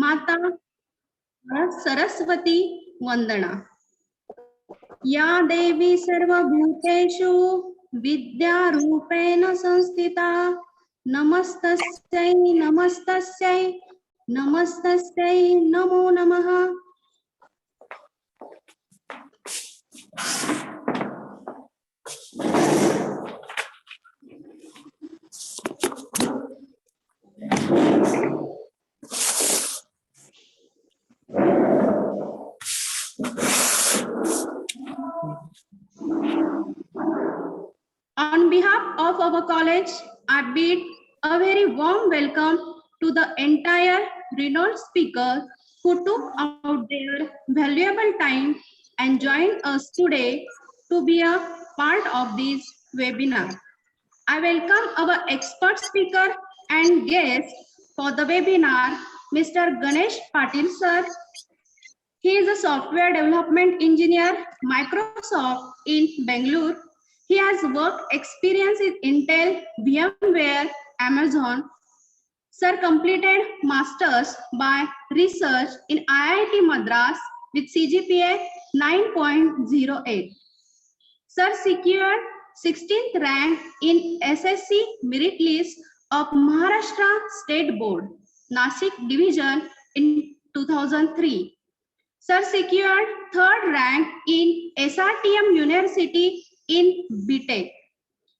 माता सरस्वती वंदना। या देवी सर्वभूतेषु विद्यारूपेण संस्थिता। नमस्तस्यै नमस्तस्यै नमस्तस्यै नमो नमः। On behalf of our college, I bid a very warm welcome to the entire renowned speakers who took out their valuable time and joined us today to be a part of this webinar. I welcome our expert speaker and guest for the webinar, Mr. Ganesh Patil sir. He is a software development engineer, Microsoft in Bengaluru. He has work experience in Intel, VMware, Amazon. Sir completed Masters by Research in IIT Madras with CGPA 9.08. Sir secured 16th rank in SSC merit list of Maharashtra State Board, Nasik division in 2003. Sir secured 3rd rank in SRTM University in BTech.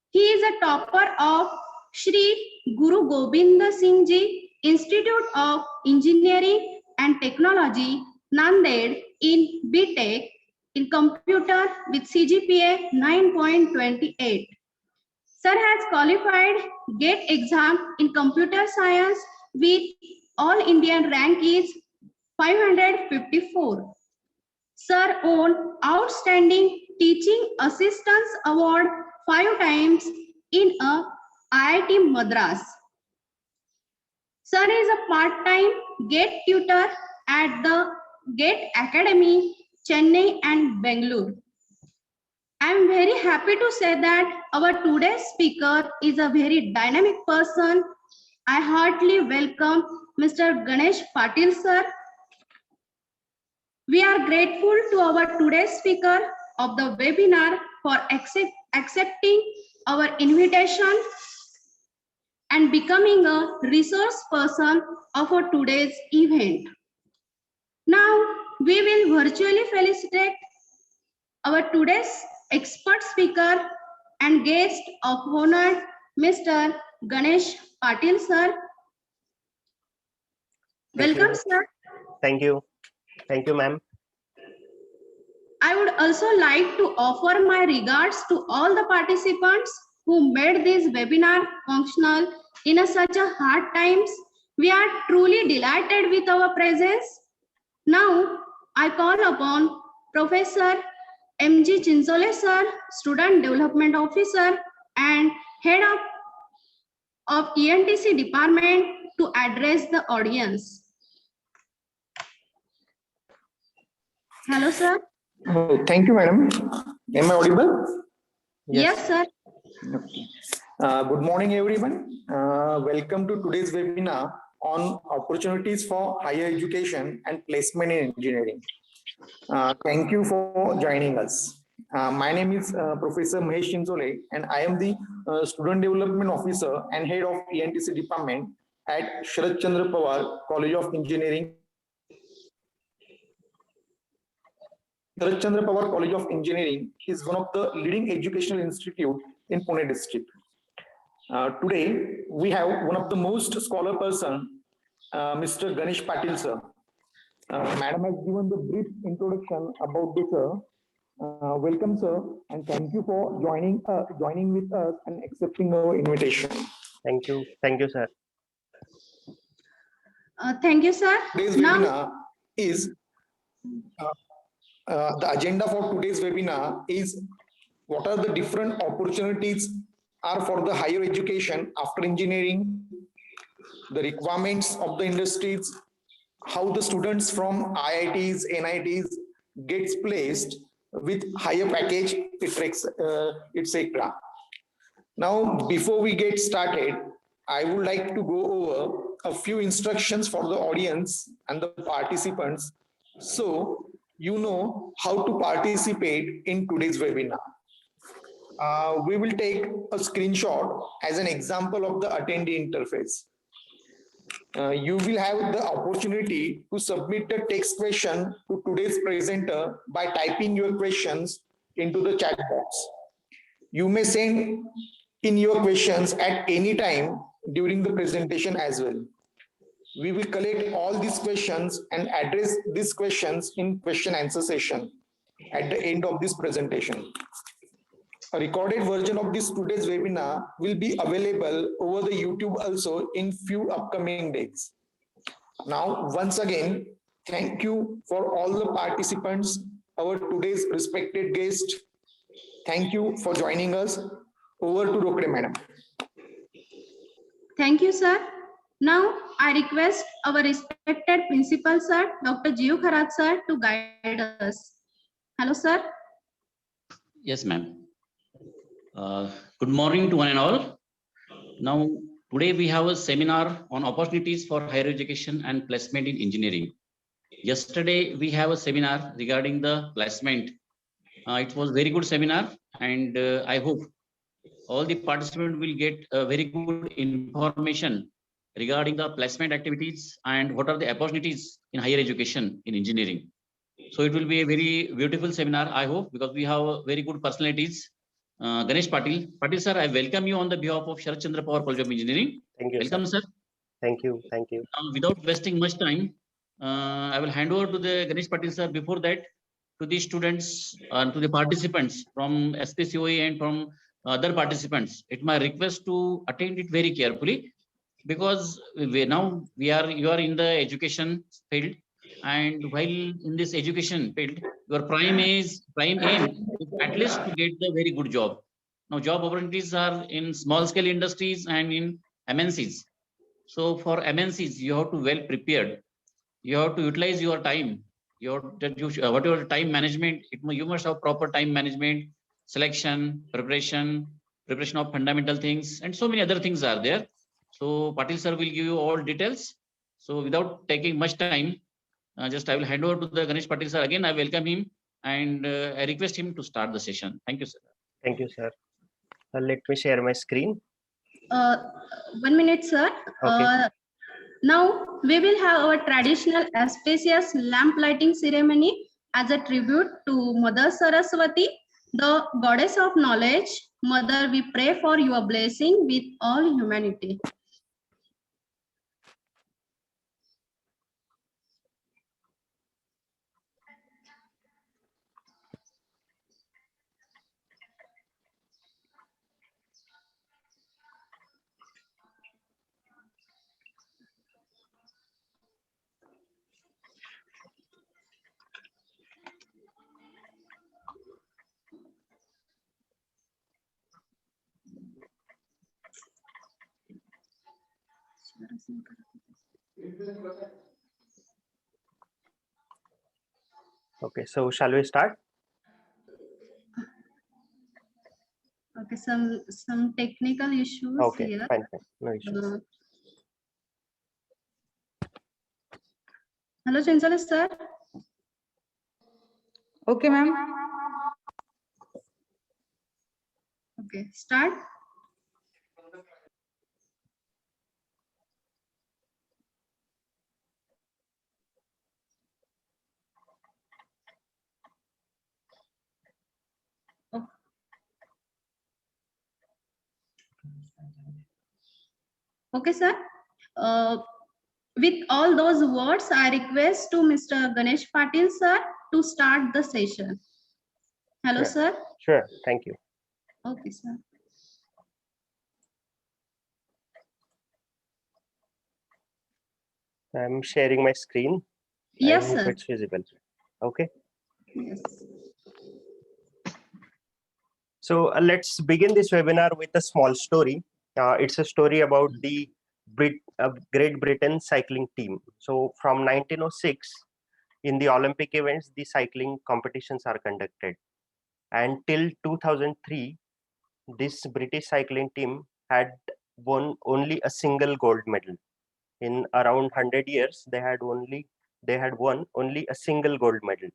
He is a topper of Shri Guru Gobind Singh Ji Institute of Engineering and Technology, Nanded in BTech in computer with CGPA 9.28. Sir has qualified GATE exam in computer science with all Indian rank is 554. Sir won Outstanding Teaching Assistance Award 5 times in a IIT Madras. Sir is a part-time GATE tutor at the GATE Academy, Chennai and Bengaluru. I am very happy to say that our today's speaker is a very dynamic person. I heartily welcome Mr. Ganesh Patil sir. We are grateful to our today's speaker of the webinar for accepting our invitation and becoming a resource person of our today's event. Now, we will virtually felicitate our today's expert speaker and guest of honor, Mr. Ganesh Patil sir. Welcome, sir. Thank you. Thank you, ma'am. I would also like to offer my regards to all the participants who made this webinar functional in such a hard times. We are truly delighted with our presence. Now, I call upon Professor M.G. Chinchole sir, Student Development Officer and Head of ENTC Department to address the audience. Hello, sir. Thank you, madam. Am I audible? Yes, sir. Okay. Good morning, everyone. Welcome to today's webinar on opportunities for higher education and placement in engineering. Thank you for joining us. My name is Professor Mahesh Chinchole, and I am the Student Development Officer and Head of ENTC Department at Sharadchandra Pawar College of Engineering. Sharadchandra Pawar College of Engineering is one of the leading educational institutes in Pune district. Today, we have one of the most scholar person Mr. Ganesh Patil, sir. Madam has given the brief introduction about this, sir. Welcome, sir, and thank you for joining with us and accepting our invitation. Thank you, sir. Thank you, sir. Today's Now, webinar is the agenda for today's webinar is what are the different opportunities are for the higher education after engineering, the requirements of the industries, how the students from IITs, NITs gets placed with higher package, etc. Now, before we get started, I would like to go over a few instructions for the audience and the participants so you know how to participate in today's webinar. We will take a screenshot as an example of the attendee interface. You will have the opportunity to submit a text question to today's presenter by typing your questions into the chat box. You may send in your questions at any time during the presentation as well. We will collect all these questions and address these questions in question answer session at the end of this presentation. A recorded version of this today's webinar will be available over the YouTube also in few upcoming days. Now, once again, thank you for all the participants, our today's respected guest. Thank you for joining us. Over to Rokde, madam. thank you, sir. Now, I request our respected principal, sir, Dr. Jeev Kharat, sir, to guide us. Hello, sir. Yes, ma'am. Good morning to one and all. Now, today we have a seminar on opportunities for higher education and placement in engineering. Yesterday, we have a seminar regarding the placement. It was very good seminar, and I hope all the participants will get very good information regarding the placement activities and what are the opportunities in higher education in engineering. So it will be a very beautiful seminar, I hope, because we have very good personalities. Ganesh Patil. Patil, sir, I welcome you on the behalf of Sharadchandra Pawar College of Engineering. Thank you, Welcome, sir. Thank you. Without wasting much time, I will hand over to the Ganesh Patil, sir. Before that, to the students and to the participants from SPCOE and from other participants, it's my request to attend it very carefully, because you are in the education field, and while in this education field, your prime aim is at least to get the very good job. Now, job opportunities are in small scale industries and in MNCs. So for MNCs, you have to well prepared. You have to utilize your time. Whatever time management, you must have proper time management, selection, preparation of fundamental things, and so many other things are there. So Patil sir will give you all details. So without taking much time, just I will hand over to the Ganesh Patil sir. Again, I welcome him, and I request him to start the session. Thank you, sir. Thank you, sir. Let me share my screen. 1 minute, sir. Okay. Now, we will have our traditional auspicious lamp lighting ceremony as a tribute to Mother Saraswati, the goddess of knowledge. Mother, we pray for your blessing with all humanity. Okay, so shall we start? Okay, some technical issues Okay, here. fine. No issues. Hello, Chancellor, sir. Okay, ma'am. Okay, start. Okay, sir. With all those words, I request to Mr. Ganesh Patil sir to start the session. Hello, Yeah. sir. Sure. Thank you. Okay, sir. I'm sharing my screen. I Yes, hope sir. it's visible. Okay. Yes. So let's begin this webinar with a small story. It's a story about the Great Britain cycling team. So from 1906, in the Olympic events, the cycling competitions are conducted. And till 2003, this British cycling team had won only a single gold medal. In around 100 years, they had won only a single gold medal.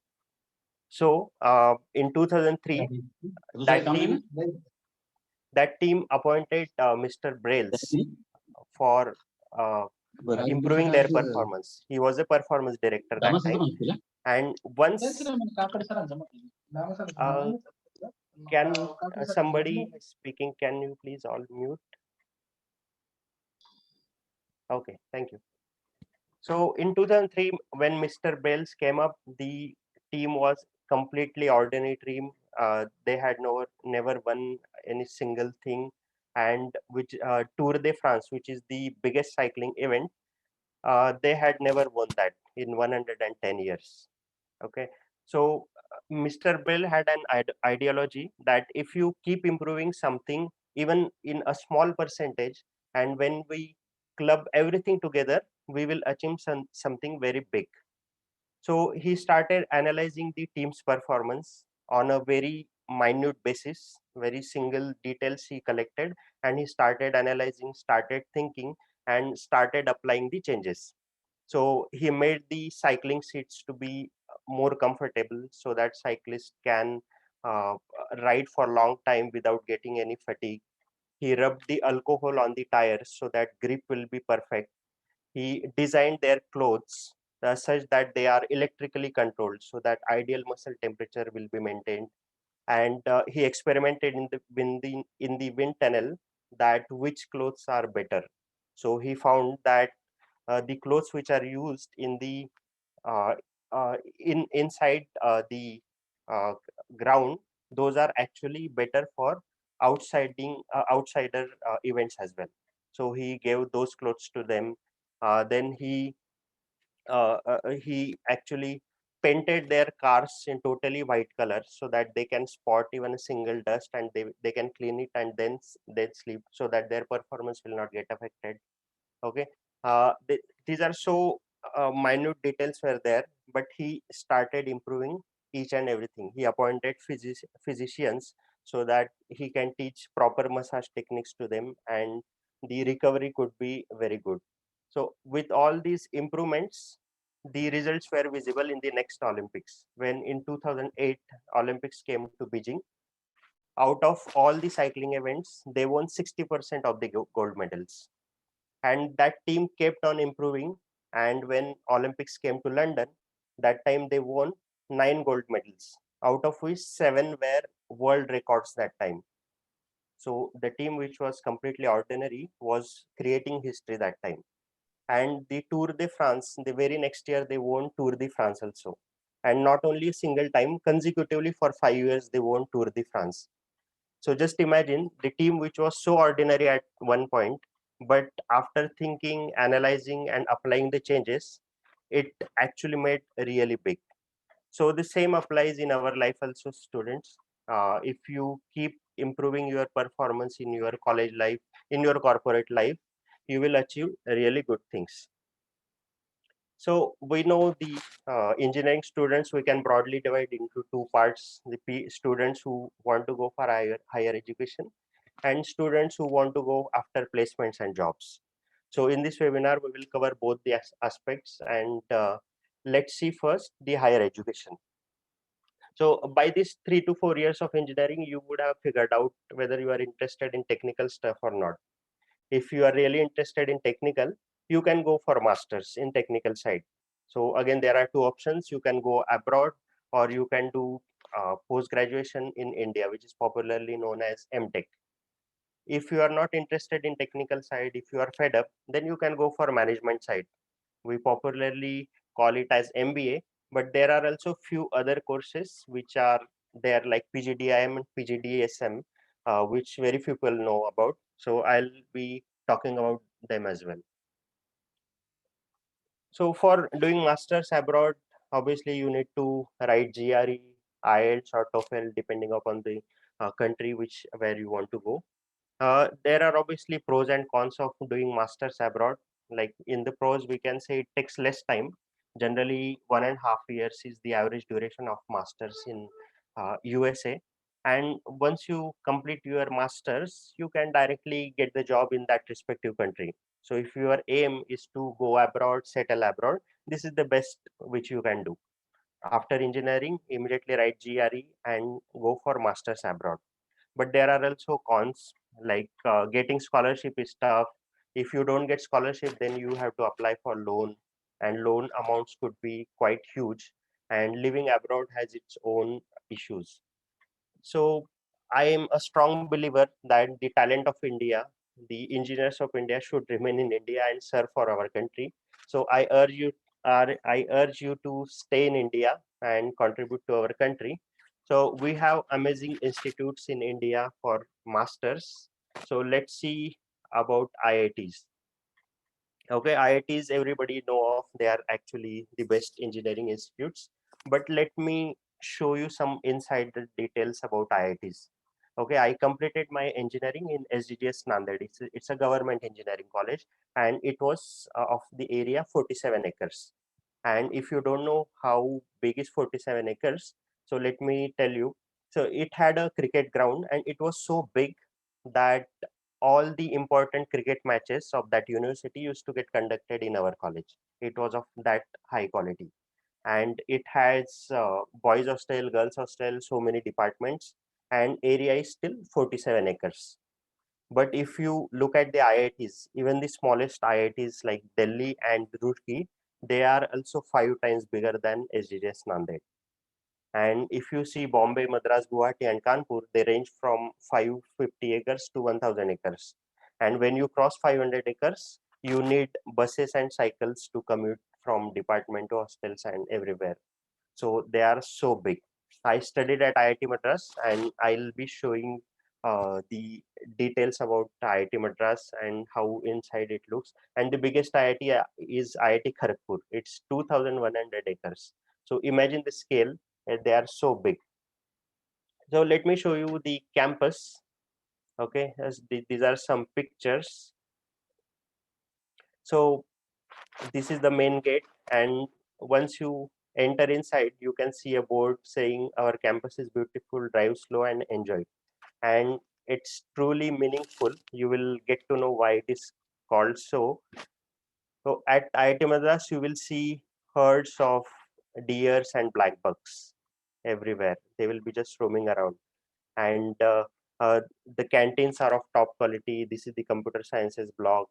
So in 2003, that team appointed Mr. Brails for improving their performance. He was a performance director that time. And once can somebody speaking, can you please all mute? Okay, thank you. So in 2003, when Mr. Brails came up, the team was completely ordinary team. They had never won any single thing, and which Tour de France, which is the biggest cycling event, they had never won that in 110 years. Okay, so Mr. Bill had an ideology that if you keep improving something, even in a small percentage, and when we club everything together, we will achieve something very big. So he started analyzing the team's performance on a very minute basis, very single details he collected, and he started analyzing, started thinking, and started applying the changes. So he made the cycling seats to be more comfortable so that cyclists can uh, ride for a long time without getting any fatigue. He rubbed the alcohol on the tires so that grip will be perfect. He designed their clothes such that they are electrically controlled so that ideal muscle temperature will be maintained. And he experimented in the wind tunnel that which clothes are better. So he found that the clothes which are used in the uh, inside the uh, ground, those are actually better for outsider events as well. So he gave those clothes to them. Then he actually painted their cars in totally white color so that they can spot even a single dust, and they can clean it and then sleep so that their performance will not get affected. Okay, these are so minute details were there, but he started improving each and everything. He appointed physicians so that he can teach proper massage techniques to them, and the recovery could be very good. So with all these improvements, the results were visible in the next Olympics, when in 2008 Olympics came to Beijing. Out of all the cycling events, they won 60% of the gold medals, and that team kept on improving. And when Olympics came to London, that time they won 9 gold medals, out of which 7 were world records that time. So the team, which was completely ordinary, was creating history that time. And the Tour de France, the very next year they won Tour de France also, and not only a single time, consecutively for 5 years they won Tour de France. So just imagine the team which was so ordinary at one point, but after thinking, analyzing, and applying the changes, it actually made really big. So the same applies in our life also, students. If you keep improving your performance in your college life, in your corporate life, you will achieve really good things. So we know the engineering students, we can broadly divide into two parts: the students who want to go for higher education, and students who want to go after placements and jobs. So in this webinar, we will cover both the aspects, and let's see first the higher education. So by this 3 to 4 years of engineering, you would have figured out whether you are interested in technical stuff or not. If you are really interested in technical, you can go for masters in technical side. So again, there are two options: you can go abroad, or you can do post graduation in India, which is popularly known as MTech. If you are not interested in technical side, if you are fed up, then you can go for management side. We popularly call it as MBA, but there are also few other courses which are there like PGDIM and PGDSM, which very few people know about. So I'll be talking about them as well. So for doing masters abroad, obviously you need to write GRE, IELTS or TOEFL depending upon the country where you want to go. There are obviously pros and cons of doing masters abroad. Like in the pros, we can say it takes less time. Generally, 1.5 years is the average duration of masters in USA. And once you complete your masters, you can directly get the job in that respective country. So if your aim is to go abroad, settle abroad, this is the best which you can do. After engineering, immediately write GRE and go for masters abroad. But there are also cons, like getting scholarship is tough. If you don't get scholarship, then you have to apply for loan, and loan amounts could be quite huge, and living abroad has its own issues. So I am a strong believer that the talent of India, the engineers of India should remain in India and serve for our country. So I urge you to stay in India and contribute to our country. So we have amazing institutes in India for masters. So let's see about IITs. Okay, IITs everybody know of, they are actually the best engineering institutes. But let me show you some insider details about IITs. Okay, I completed my engineering in SGGS Nanded. It's a government engineering college, and it was of the area 47 acres. And if you don't know how big is 47 acres, so let me tell you. So it had a cricket ground, and it was so big that all the important cricket matches of that university used to get conducted in our college. It was of that high quality, and it has boys hostel, girls hostel, so many departments, and area is still 47 acres. But if you look at the IITs, even the smallest IITs like Delhi and Roorkee, they are also 5 times bigger than SGGS Nanded. And if you see Bombay, Madras, Guwahati, and Kanpur, they range from 550 acres to 1000 acres. And when you cross 500 acres, you need buses and cycles to commute from department to hostels and everywhere. So they are so big. I studied at IIT Madras, and I'll be showing the details about IIT Madras and how inside it looks. And the biggest IIT is IIT Kharagpur. It's 2100 acres. So imagine the scale, they are so big. So let me show you the campus. Okay, as these are some pictures. So this is the main gate, and once you enter inside, you can see a board saying our campus is beautiful, drive slow and enjoy. And it's truly meaningful. You will get to know why it is called so. So at IIT Madras, you will see herds of deers and black bucks everywhere. They will be just roaming around. And the canteens are of top quality. This is the computer sciences block.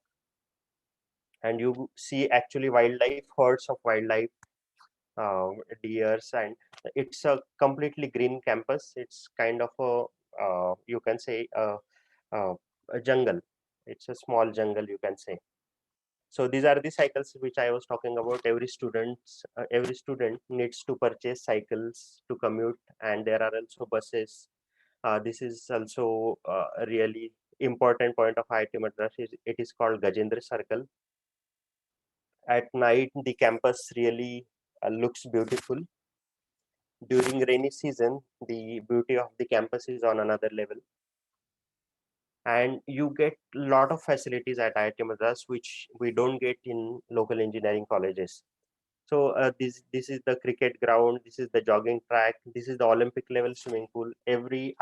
And you see actually wildlife, herds of wildlife, deers, and it's a completely green campus. It's kind of you can say a jungle. It's a small jungle, you can say. So these are the cycles which I was talking about. Every student needs to purchase cycles to commute, and there are also buses. This is also a really important point of IIT Madras. It is called Gajendra Circle. At night, the campus really looks beautiful. During rainy season, the beauty of the campus is on another level. And you get a lot of facilities at IIT Madras, which we don't get in local engineering colleges. So this is the cricket ground. This is the jogging track. This is the Olympic level swimming pool. Every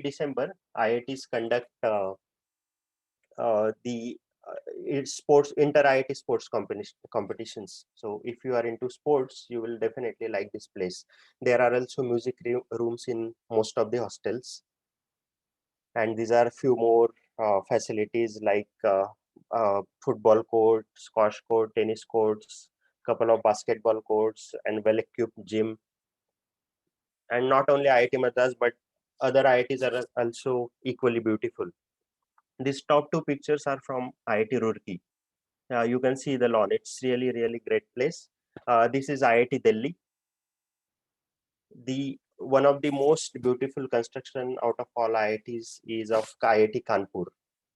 December, IITs conduct the it's sports inter IIT sports competitions. So if you are into sports, you will definitely like this place. There are also music rooms in most of the hostels, and these are few more facilities like football court, squash court, tennis courts, couple of basketball courts, and well-equipped gym. And not only IIT Madras, but other IITs are also equally beautiful. These top two pictures are from IIT Roorkee. You can see the lawn. It's really, really great place. This is IIT Delhi. One of the most beautiful construction out of all IITs is of IIT Kanpur.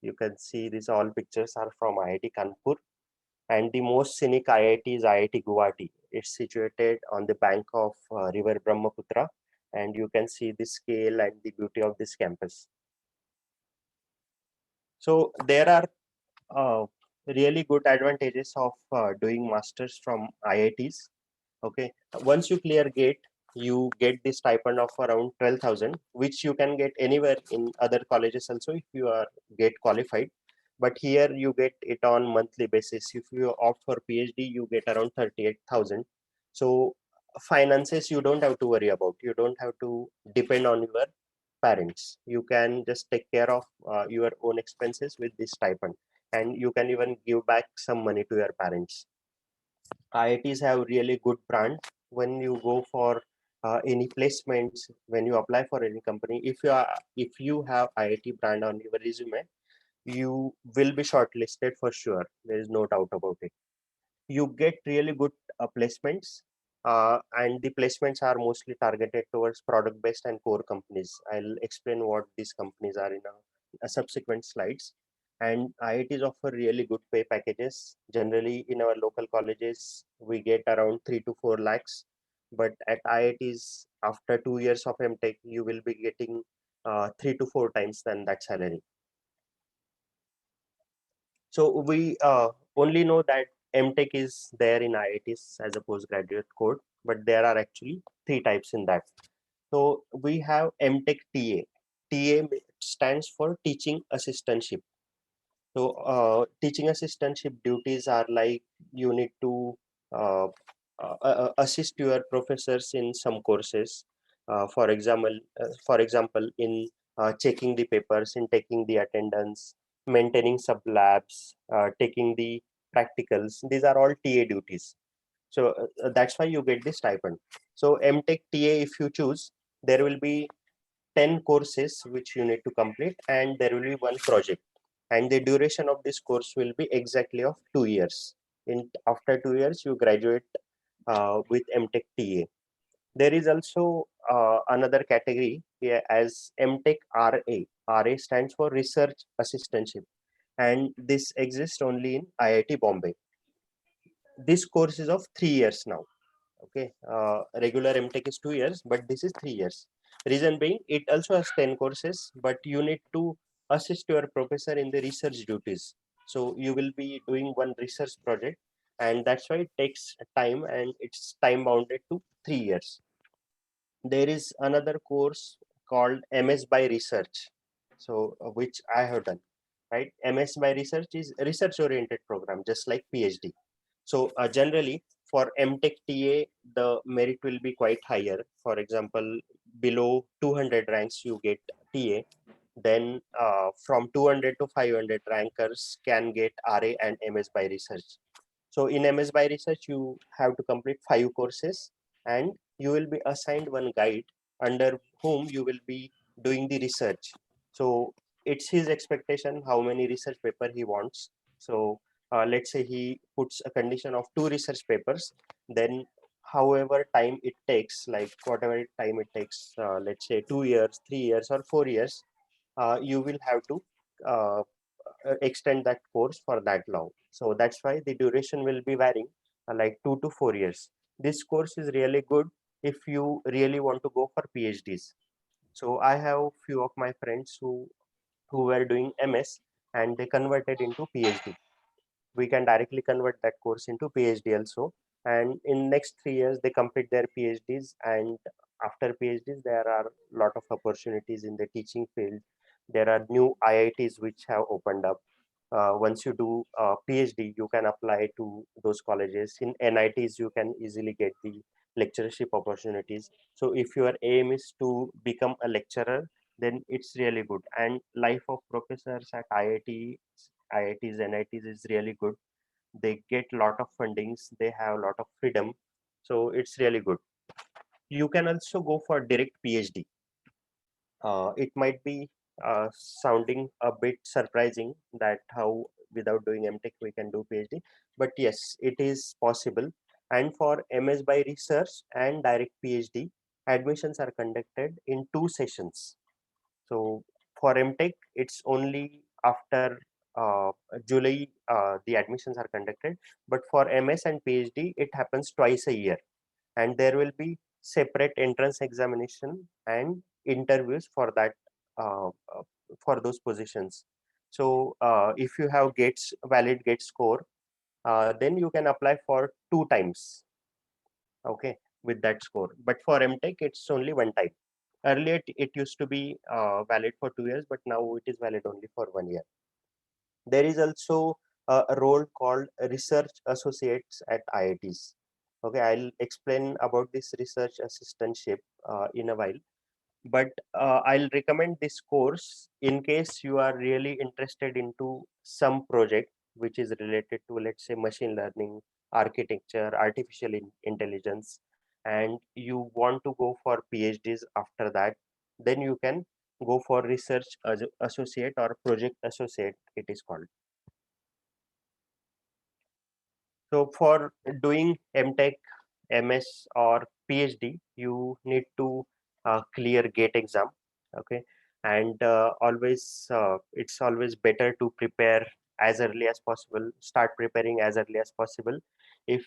You can see these all pictures are from IIT Kanpur. And the most scenic IIT is IIT Guwahati. It's situated on the bank of river Brahmaputra. And you can see the scale and the beauty of this campus. So there are really good advantages of doing masters from IITs. Okay, once you clear GATE, you get the stipend of around 12,000, which you can get anywhere in other colleges also if you are GATE qualified. But here you get it on monthly basis. If you opt for PhD, you get around 38,000. So finances you don't have to worry about. You don't have to depend on your parents. You can just take care of your own expenses with this stipend, and you can even give back some money to your parents. IITs have really good brand. When you go for any placements, when you apply for any company, if you have IIT brand on your resume, you will be shortlisted for sure. There is no doubt about it. You get really good placements, and the placements are mostly targeted towards product based and core companies. I'll explain what these companies are in a subsequent slides. And IITs offer really good pay packages. Generally in our local colleges we get around 3 to 4 lakhs, but at IITs after 2 years of MTech you will be getting 3 to 4 times than that salary. So we only know that MTech is there in IITs as a postgraduate code, but there are actually 3 types in that. So we have MTech TA. TA stands for teaching assistantship. So teaching assistantship duties are like you need to assist your professors in some courses. For example, in checking the papers, in taking the attendance, maintaining sub labs, taking the practicals. These are all TA duties. So that's why you get the stipend. So MTech TA, if you choose, there will be 10 courses which you need to complete, and there will be one project, and the duration of this course will be exactly of 2 years. After 2 years you graduate with MTech TA. There is also another category here as MTech RA. RA stands for research assistantship, and this exists only in IIT Bombay. This course is of 3 years now. Okay, regular MTech is 2 years, but this is 3 years. Reason being, it also has 10 courses, but you need to assist your professor in the research duties. So you will be doing one research project, and that's why it takes time, and it's time bounded to 3 years. There is another course called MS by Research, so which I have done. Right, MS by Research is a research oriented program, just like PhD. So generally for MTech TA, the merit will be quite higher. For example, below 200 ranks you get TA. Then from 200 to 500 rankers can get RA and MS by Research. So in MS by Research, you have to complete 5 courses, and you will be assigned one guide under whom you will be doing the research. So it's his expectation how many research paper he wants. So let's say he puts a condition of 2 research papers, then however time it takes, like whatever time it takes, let's say 2 years, 3 years or 4 years, you will have to uh, extend that course for that long. So that's why the duration will be varying, like 2 to 4 years. This course is really good if you really want to go for PhDs. So I have few of my friends who were doing MS, and they converted into PhD. We can directly convert that course into PhD also, and in next 3 years they complete their PhDs, and after PhDs there are a lot of opportunities in the teaching field. There are new IITs which have opened up. Once you do PhD, you can apply to those colleges. In NITs you can easily get the lectureship opportunities. So if your aim is to become a lecturer, then it's really good. And life of professors at IITs, NITs is really good. They get lot of fundings, they have a lot of freedom. So it's really good. You can also go for direct PhD. It might be sounding a bit surprising that how without doing MTech we can do PhD, but yes, it is possible. And for MS by research and direct PhD, admissions are conducted in 2 sessions. So for MTech, it's only after July the admissions are conducted, but for MS and PhD, it happens twice a year, and there will be separate entrance examination and interviews for that for those positions. So if you have gates valid gate score, then you can apply for 2 times, okay, with that score. But for MTech, it's only 1 time. Earlier, it used to be valid for 2 years, but now it is valid only for 1 year. There is also a role called research associates at IITs. Okay, I'll explain about this research assistantship in a while, but I'll recommend this course in case you are really interested into some project which is related to, let's say, machine learning, architecture, artificial intelligence, and you want to go for PhDs after that. Then you can go for research associate or project associate, it is called. So for doing MTech, MS or PhD, you need to clear GATE exam. Okay, and it's always better to prepare as early as possible. Start preparing as early as possible. If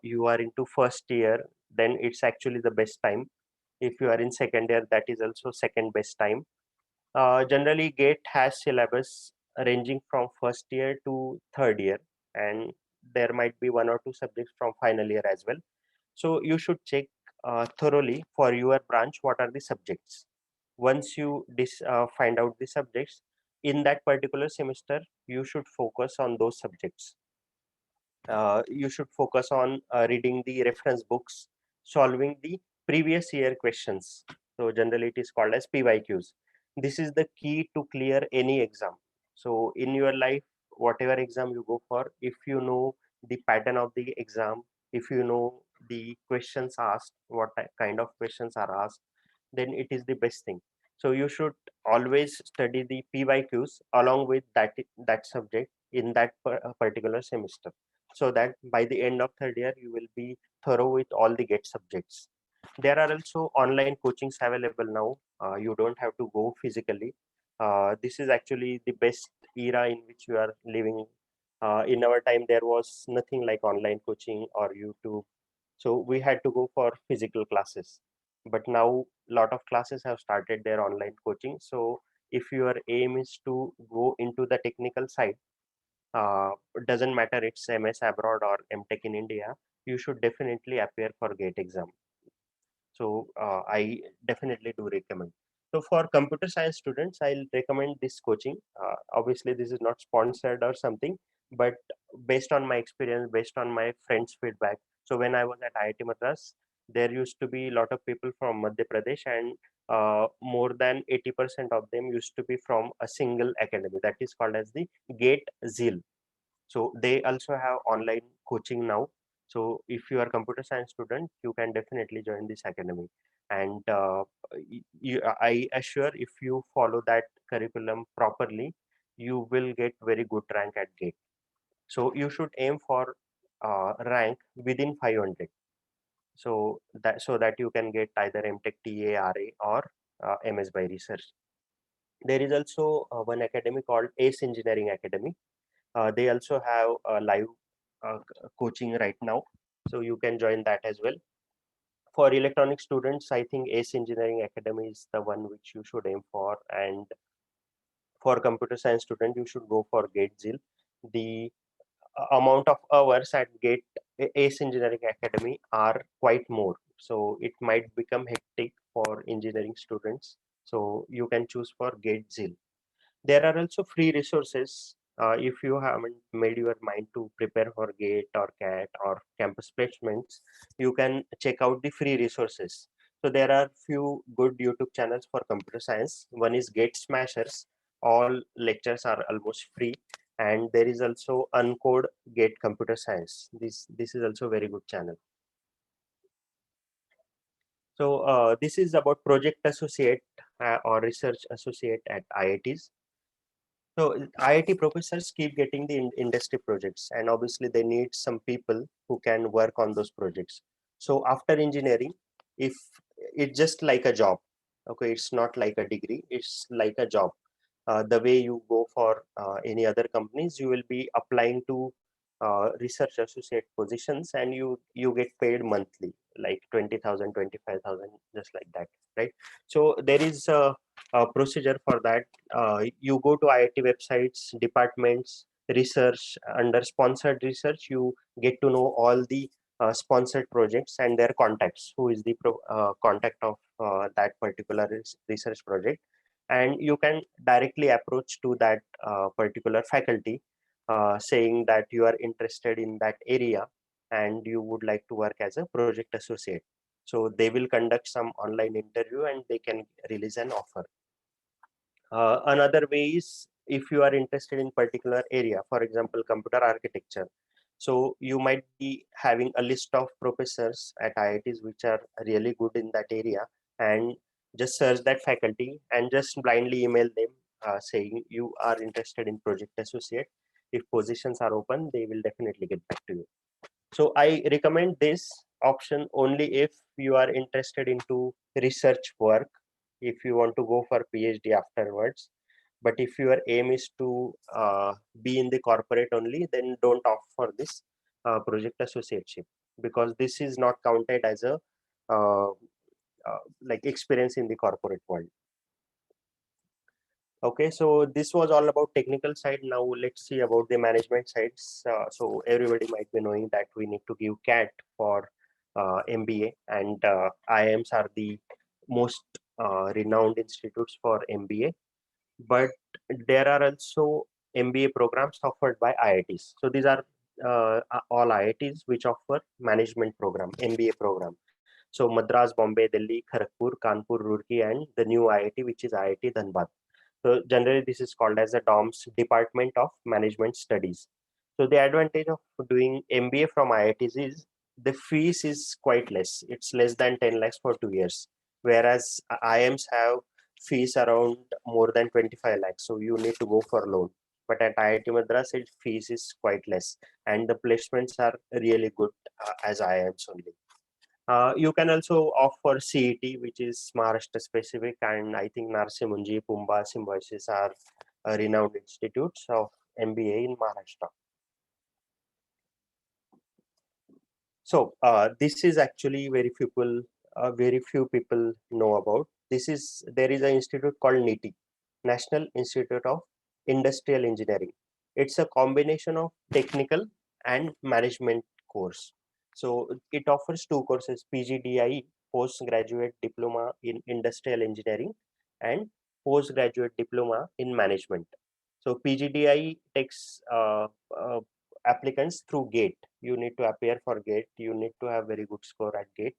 you are into first year, then it's actually the best time. If you are in second year, that is also second best time. Generally, GATE has syllabus ranging from first year to third year, and there might be 1 or 2 subjects from final year as well. So you should check thoroughly for your branch what are the subjects. Once you find out the subjects in that particular semester, you should focus on those subjects. You should focus on reading the reference books, solving the previous year questions. So generally it is called as PYQs. This is the key to clear any exam. So in your life, whatever exam you go for, if you know the pattern of the exam, if you know the questions asked, what kind of questions are asked, then it is the best thing. So you should always study the PYQs along with that subject in that particular semester, so that by the end of third year you will be thorough with all the GATE subjects. There are also online coachings available now. You don't have to go physically. This is actually the best era in which you are living. In our time, there was nothing like online coaching or YouTube, so we had to go for physical classes. But now a lot of classes have started their online coaching. So if your aim is to go into the technical side, it doesn't matter it's MS abroad or MTech in India, you should definitely appear for GATE exam. So I definitely do recommend. So for computer science students, I'll recommend this coaching. Obviously, this is not sponsored or something, but based on my experience, based on my friends' feedback. So when I was at IIT Madras, there used to be a lot of people from Madhya Pradesh, and more than 80% of them used to be from a single academy that is called as the GATE ZEAL. So they also have online coaching now. So if you are a computer science student, you can definitely join this academy. And I assure, if you follow that curriculum properly, you will get very good rank at GATE. So you should aim for rank within 500. So that you can get either MTech TA, RA, or MS by research. There is also one academy called ACE Engineering Academy. They also have a live coaching right now, so you can join that as well. For electronic students, I think ACE Engineering Academy is the one which you should aim for, and for computer science student, you should go for GATE ZEAL. The amount of hours at GATE ACE Engineering Academy are quite more, so it might become hectic for engineering students. So you can choose for GATE ZEAL. There are also free resources. If you haven't made your mind to prepare for GATE or CAT or campus placements, you can check out the free resources. So there are few good YouTube channels for computer science. One is GATE Smashers. All lectures are almost free. And there is also Uncode GATE Computer Science. This is also a very good channel. So this is about project associate or research associate at IITs. So IIT professors keep getting the industry projects, and obviously they need some people who can work on those projects. So after engineering, if it's just like a job, okay, it's not like a degree, it's like a job. The way you go for any other companies, you will be applying to research associate positions, and you get paid monthly, like 20,000, 25,000, just like that, right? So there is a procedure for that. You go to IIT websites, departments, research. Under sponsored research, you get to know all the sponsored projects and their contacts, who is the contact of that particular research project, and you can directly approach to that particular faculty, saying that you are interested in that area and you would like to work as a project associate. So they will conduct some online interview and they can release an offer. Another way is, if you are interested in particular area, for example, computer architecture. So you might be having a list of professors at IITs which are really good in that area, and just search that faculty and just blindly email them saying you are interested in project associate. If positions are open, they will definitely get back to you. So I recommend this option only if you are interested into research work, if you want to go for PhD afterwards. But if your aim is to be in the corporate only, then don't opt for this project associateship, because this is not counted as a like experience in the corporate world. Okay, so this was all about technical side. Now let's see about the management sides. So everybody might be knowing that we need to give CAT for MBA, and IIMs are the most renowned institutes for MBA. But there are also MBA programs offered by IITs. So these are all IITs which offer management program, MBA program. So Madras, Bombay, Delhi, Kharagpur, Kanpur, Roorkee, and the new IIT, which is IIT Dhanbad. So generally this is called as the DOMS, Department of Management Studies. So the advantage of doing MBA from IITs is the fees is quite less. It's less than 10 lakhs for 2 years. Whereas IIMs have fees around more than 25 lakhs. So you need to go for loan. But at IIT Madras, its fees is quite less. And the placements are really good as IIMs only. You can also opt for CET, which is Maharashtra specific, and I think Narsi Munji, Pumba, Symbiosis are renowned institutes of MBA in Maharashtra. So this is actually very few people know about. There is an institute called NITI, National Institute of Industrial Engineering. It's a combination of technical and management course. So it offers two courses: PGDIE, Postgraduate Diploma in Industrial Engineering, and Postgraduate Diploma in Management. So PGDIE takes applicants through GATE. You need to appear for GATE. You need to have very good score at GATE,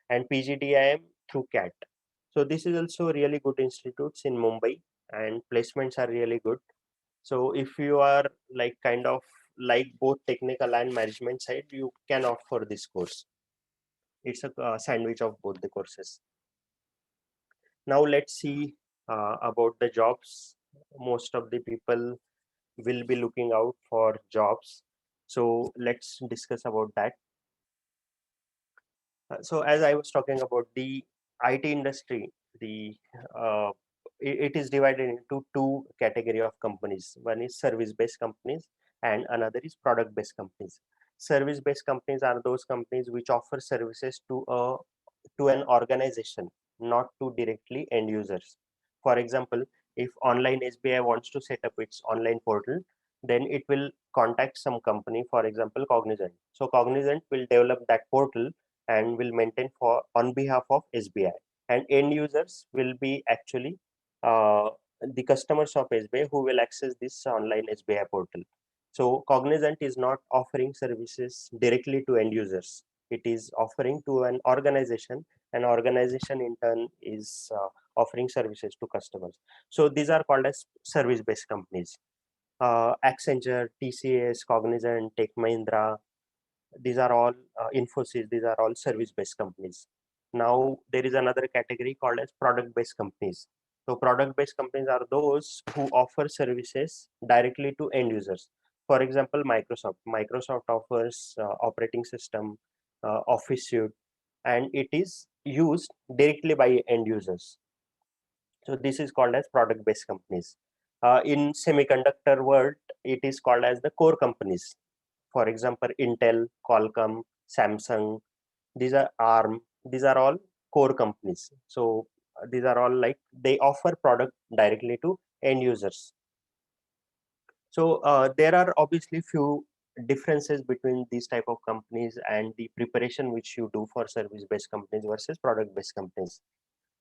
and PGDIM through CAT. So this is also really good institutes in Mumbai, and placements are really good. So if you are like kind of like both technical and management side, you can opt for this course. It's a sandwich of both the courses. Now let's see about the jobs. Most of the people will be looking out for jobs. So let's discuss about that. So as I was talking about the IT industry, it is divided into two category of companies. One is service-based companies and another is product-based companies. Service-based companies are those companies which offer services to an organization, not to directly end users. For example, if online SBI wants to set up its online portal, then it will contact some company, for example, Cognizant. So Cognizant will develop that portal and will maintain on behalf of SBI, and end users will be actually the customers of SBI who will access this online SBI portal. So Cognizant is not offering services directly to end users. It is offering to an organization. An organization in turn is offering services to customers. So these are called as service-based companies. Accenture, TCS, Cognizant, Tech Mahindra, these are all Infosys, these are all service-based companies. Now there is another category called as product-based companies. So product-based companies are those who offer services directly to end users. For example, Microsoft. Microsoft offers operating system, Office suite, and it is used directly by end users. So this is called as product-based companies. In semiconductor world, it is called as the core companies. For example, Intel, Qualcomm, Samsung, these are ARM, these are all core companies. So these are all like they offer product directly to end users. So there are obviously few differences between these type of companies and the preparation which you do for service-based companies versus product-based companies.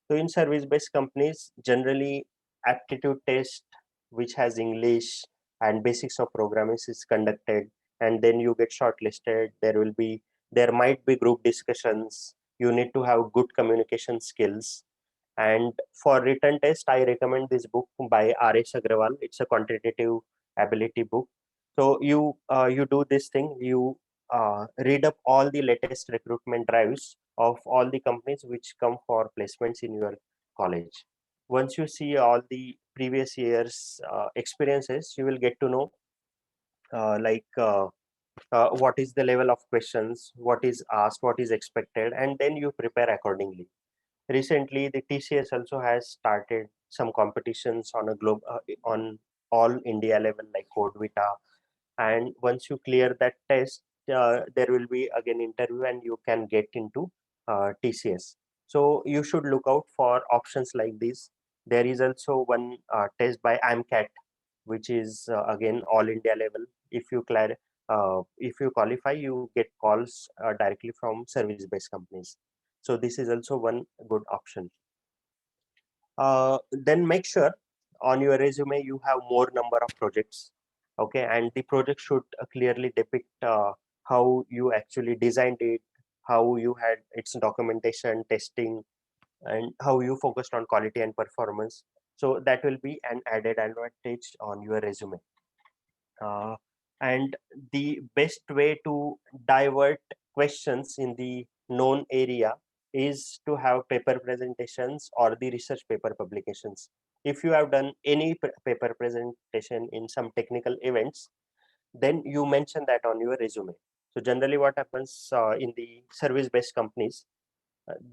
So in service-based companies, generally aptitude test, which has English and basics of programming is conducted, and then you get shortlisted. There might be group discussions. You need to have good communication skills. And for written test, I recommend this book by R.S. Agrawal. It's a quantitative ability book. So you do this thing. You read up all the latest recruitment drives of all the companies which come for placements in your college. Once you see all the previous years experiences, you will get to know what is the level of questions, what is asked, what is expected, and then you prepare accordingly. Recently, the TCS also has started some competitions on a on all India level like Code Vita, and once you clear that test, there will be again interview and you can get into TCS. So you should look out for options like this. There is also one test by AMCAT, which is again all India level. If you qualify, you get calls directly from service-based companies. So this is also one good option. Then make sure on your resume you have more number of projects, okay, and the project should clearly depict how you actually designed it, how you had its documentation, testing, and how you focused on quality and performance. So that will be an added advantage on your resume. And the best way to divert questions in the known area is to have paper presentations or the research paper publications. If you have done any paper presentation in some technical events, then you mention that on your resume. So generally what happens in the service-based companies,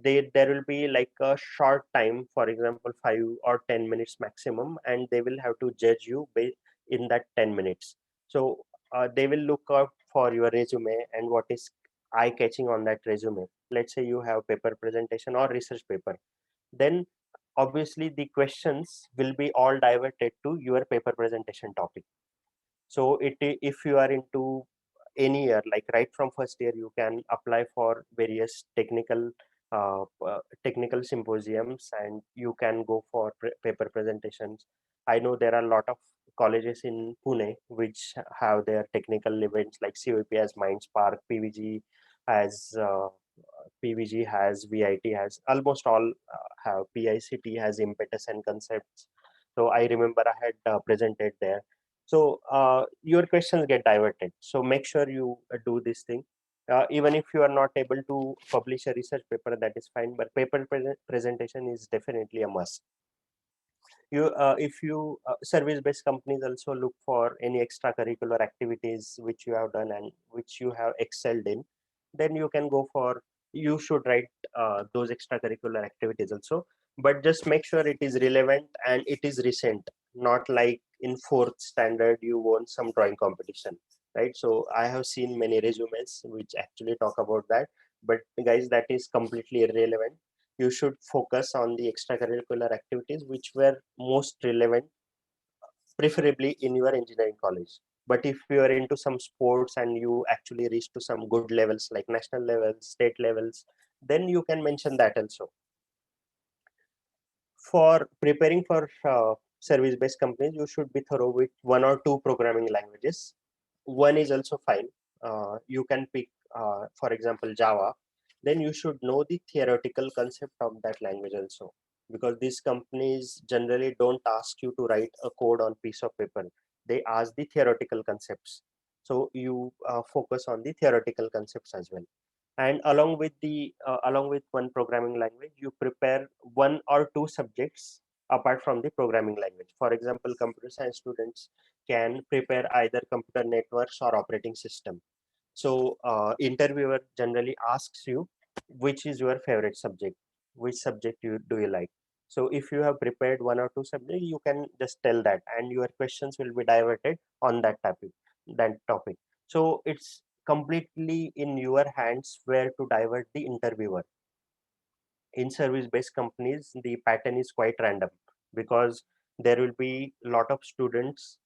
there will be like a short time, for example 5 or 10 minutes maximum, and they will have to judge you in that 10 minutes. So they will look out for your resume and what is eye-catching on that resume. Let's say you have paper presentation or research paper, then obviously the questions will be all diverted to your paper presentation topic. So if you are into any year, like right from first year, you can apply for various technical symposiums, and you can go for paper presentations. I know there are a lot of colleges in Pune which have their technical events, like COEP has Mindspark, PVG has, VIT has, almost all have. PICT has Impetus and Concepts. So I remember I had presented there. So your questions get diverted. So make sure you do this thing. Even if you are not able to publish a research paper, that is fine, but paper presentation is definitely a must. If you service-based companies also look for any extracurricular activities which you have done and which you have excelled in, then you should write those extracurricular activities also, but just make sure it is relevant and it is recent, not like in 4th standard you won some drawing competition, right? So I have seen many resumes which actually talk about that, but guys, that is completely irrelevant. You should focus on the extracurricular activities which were most relevant, preferably in your engineering college. But if you are into some sports and you actually reach to some good levels like national levels, state levels, then you can mention that also. For preparing for service-based companies, you should be thorough with 1 or 2 programming languages. One is also fine. You can pick, for example, Java. Then you should know the theoretical concept of that language also, because these companies generally don't ask you to write a code on piece of paper. They ask the theoretical concepts. So you focus on the theoretical concepts as well. And along with one programming language, you prepare 1 or 2 subjects apart from the programming language. For example, computer science students can prepare either computer networks or operating system. So interviewer generally asks you, which is your favorite subject, which subject do you like. So if you have prepared one or two subjects, you can just tell that, and your questions will be diverted on that topic. So it's completely in your hands where to divert the interviewer. In service based companies, the pattern is quite random, because there will be a lot of students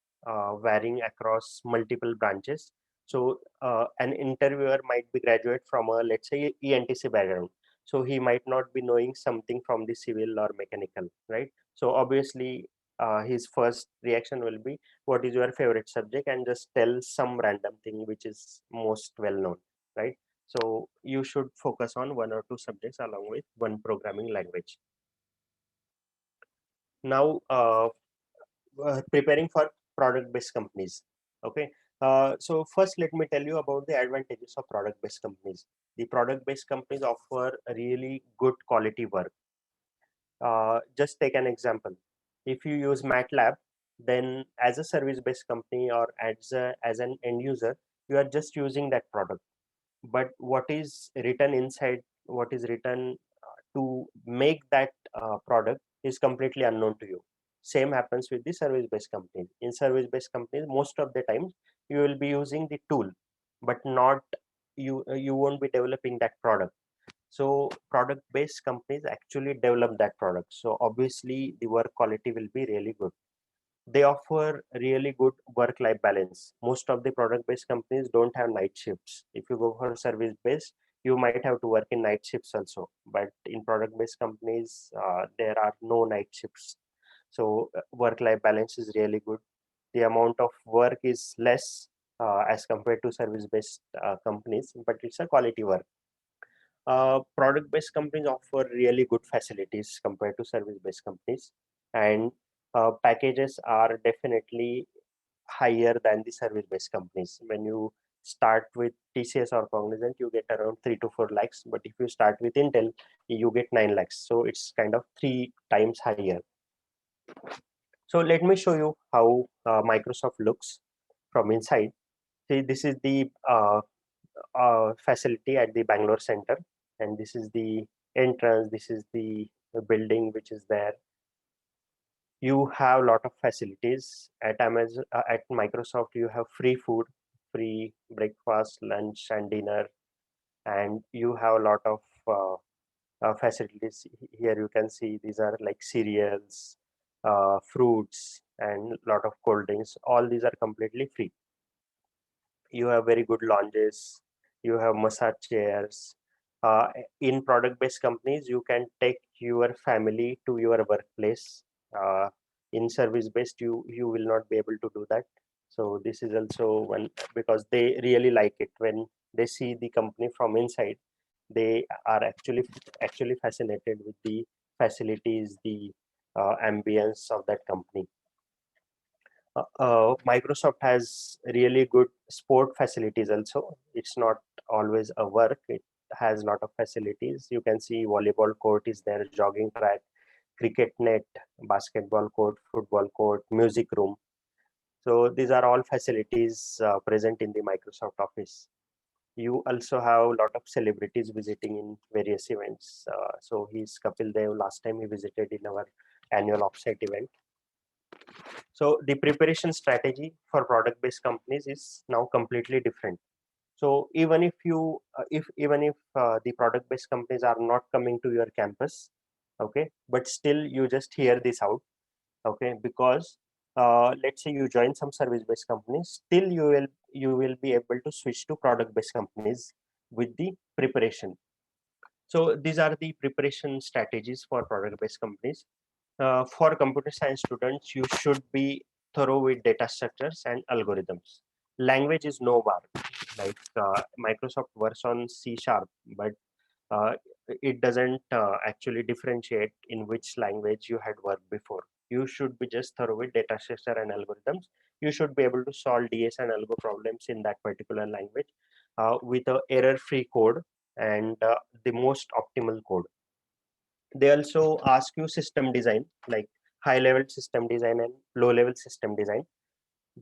varying across multiple branches. So an interviewer might be graduate from a, let's say, ENTC background, so he might not be knowing something from the civil or mechanical, right? So obviously his first reaction will be, what is your favorite subject, and just tell some random thing which is most well known, right? So you should focus on one or two subjects along with one programming language. Now, preparing for product-based companies. Okay. So first, let me tell you about the advantages of product-based companies. The product-based companies offer really good quality work. Just take an example. If you use MATLAB, then as a service-based company or as an end user, you are just using that product. But what is written inside, what is written to make that product is completely unknown to you. Same happens with the service-based companies. In service-based companies, most of the times you will be using the tool, but not you won't be developing that product. So product-based companies actually develop that product. So obviously the work quality will be really good. They offer really good work-life balance. Most of the product-based companies don't have night shifts. If you go for service-based, you might have to work in night shifts also. But in product-based companies, there are no night shifts. So work-life balance is really good. The amount of work is less as compared to service-based companies, but it's a quality work. Product-based companies offer really good facilities compared to service-based companies, and packages are definitely higher than the service-based companies. When you start with TCS or Cognizant, you get around 3 to 4 lakhs, but if you start with Intel, you get 9 lakhs. So it's kind of 3 times higher. So let me show you how Microsoft looks from inside. See, this is the facility at the Bangalore center, and this is the entrance. This is the building which is there. You have a lot of facilities at Amazon. At Microsoft, you have free food, free breakfast, lunch, and dinner, and you have a lot of facilities. Here you can see these are like cereals, fruits, and a lot of cold drinks. All these are completely free. You have very good lounges, you have massage chairs. In product-based companies, you can take your family to your workplace. In service-based, you will not be able to do that. So this is also one, because they really like it when they see the company from inside. They are actually fascinated with the facilities, the ambience of that company. Microsoft has really good sport facilities also. It's not always a work, it has a lot of facilities. You can see volleyball court is there, jogging track, cricket net, basketball court, football court, music room. So these are all facilities present in the Microsoft Office. You also have a lot of celebrities visiting in various events. So he's Kapil Dev. Last time he visited in our annual offsite event. So the preparation strategy for product-based companies is now completely different. So even if you, even if the product-based companies are not coming to your campus, okay, but still you just hear this out, okay, because let's say you join some service-based companies, still you will be able to switch to product-based companies with the preparation. So these are the preparation strategies for product-based companies. For computer science students, you should be thorough with data structures and algorithms. Language is no bar. Like Microsoft works on C#, but it doesn't actually differentiate in which language you had worked before. You should be just thorough with data structure and algorithms. You should be able to solve DS and algo problems in that particular language with a error-free code and the most optimal code. They also ask you system design, like high level system design and low level system design.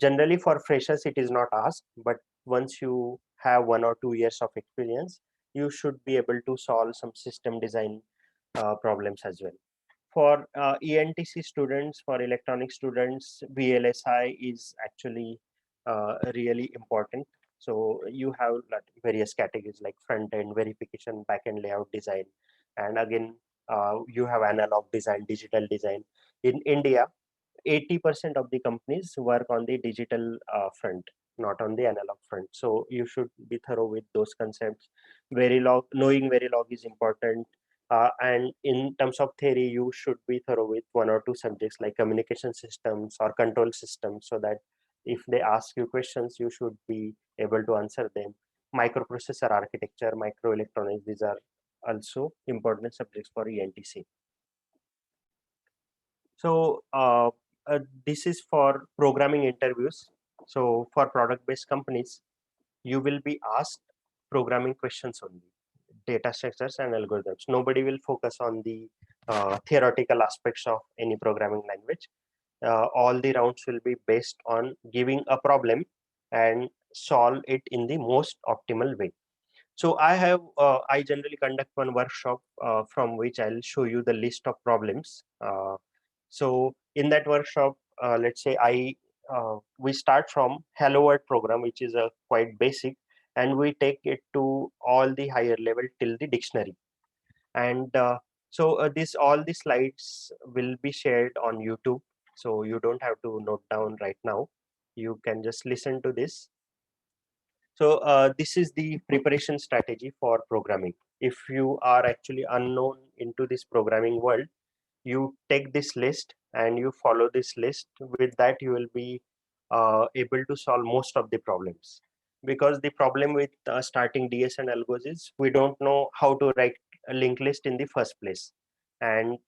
Generally for freshers it is not asked, but once you have 1 or 2 years of experience, you should be able to solve some system design problems as well. For ENTC students, for electronic students, VLSI is actually really important. So you have various categories like front end verification, back end layout design, and again you have analog design, digital design. In India, 80% of the companies work on the digital front, not on the analog front. So you should be thorough with those concepts. Verilog, knowing Verilog is important. And in terms of theory, you should be thorough with 1 or 2 subjects like communication systems or control systems, so that if they ask you questions, you should be able to answer them. Microprocessor architecture, microelectronics, these are also important subjects for ENTC. So this is for programming interviews. So for product-based companies, you will be asked programming questions only, data structures and algorithms. Nobody will focus on the theoretical aspects of any programming language. All the rounds will be based on giving a problem and solve it in the most optimal way. So I generally conduct one workshop from which I'll show you the list of problems. So in that workshop, let's say we start from hello world program, which is a quite basic, and we take it to all the higher level till the dictionary. And all the slides will be shared on YouTube. So you don't have to note down right now. You can just listen to this. So this is the preparation strategy for programming. If you are actually unknown into this programming world, you take this list and you follow this list. With that, you will be able to solve most of the problems. Because the problem with starting DS and algos is we don't know how to write a linked list in the first place. And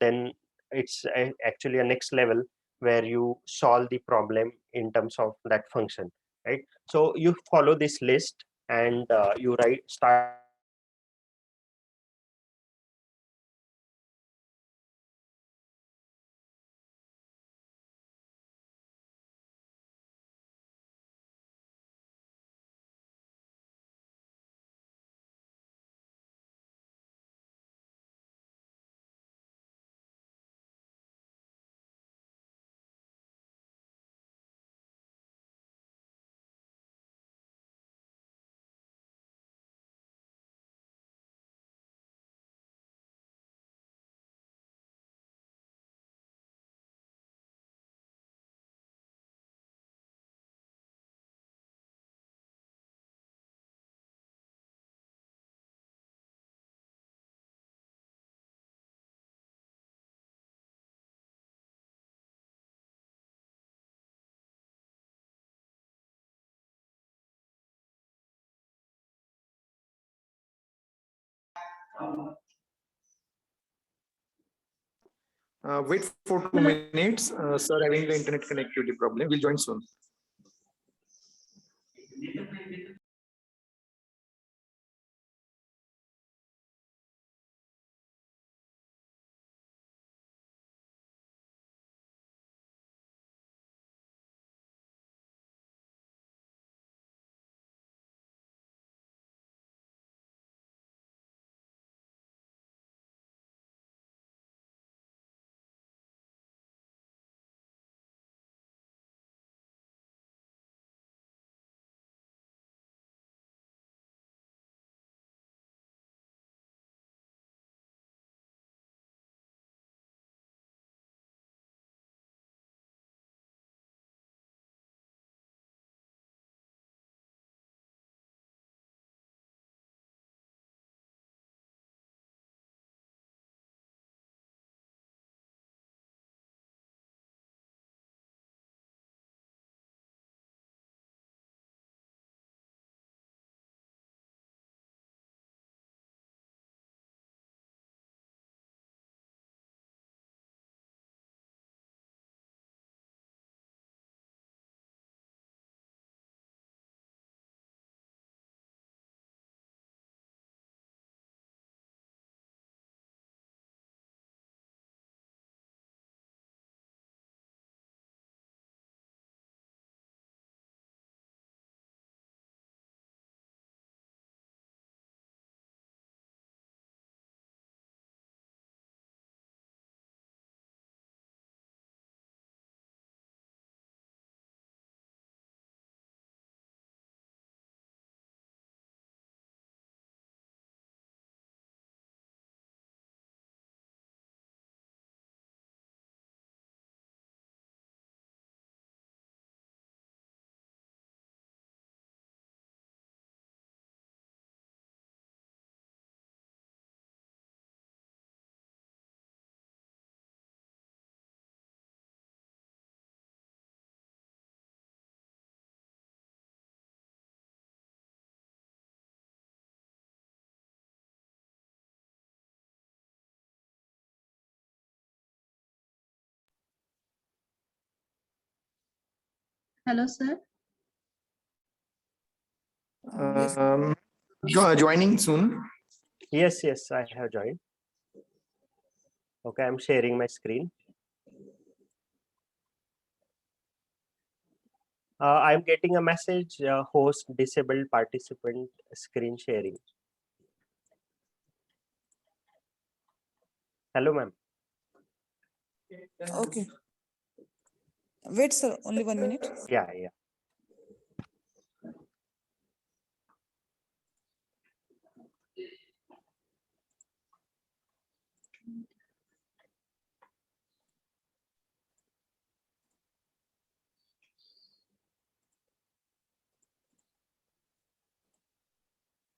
then it's actually a next level where you solve the problem in terms of that function, right? So you follow this list and you start Wait for 2 minutes. Sir having the internet connectivity problem. We'll join soon. Hello, sir. Joining soon. Yes, I have joined. Okay, I'm sharing my screen. I'm getting a message, host disabled participant screen sharing. Hello, ma'am. Okay. Wait, sir, only 1 minute. Yeah.